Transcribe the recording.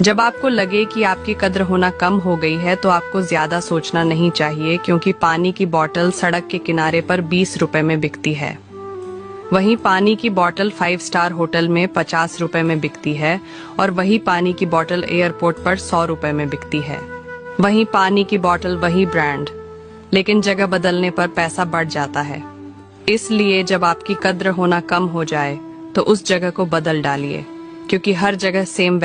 जब आपको लगे कि आपकी कद्र होना कम हो गई है तो आपको ज्यादा सोचना नहीं चाहिए, क्योंकि पानी की बोतल सड़क के किनारे पर 20 रुपए में बिकती है। वहीं पानी की बोतल 5 स्टार होटल में 50 रुपए में बिकती है और वही पानी की बोतल एयरपोर्ट पर 100 रुपए में बिकती है। वहीं पानी की बोतल वही ब्रांड, लेकिन जगह बदलने पर पैसा बढ़ जाता है। इसलिए जब आपकी कद्र होना कम हो जाए तो उस जगह को बदल डालिए, क्योंकि हर जगह सेम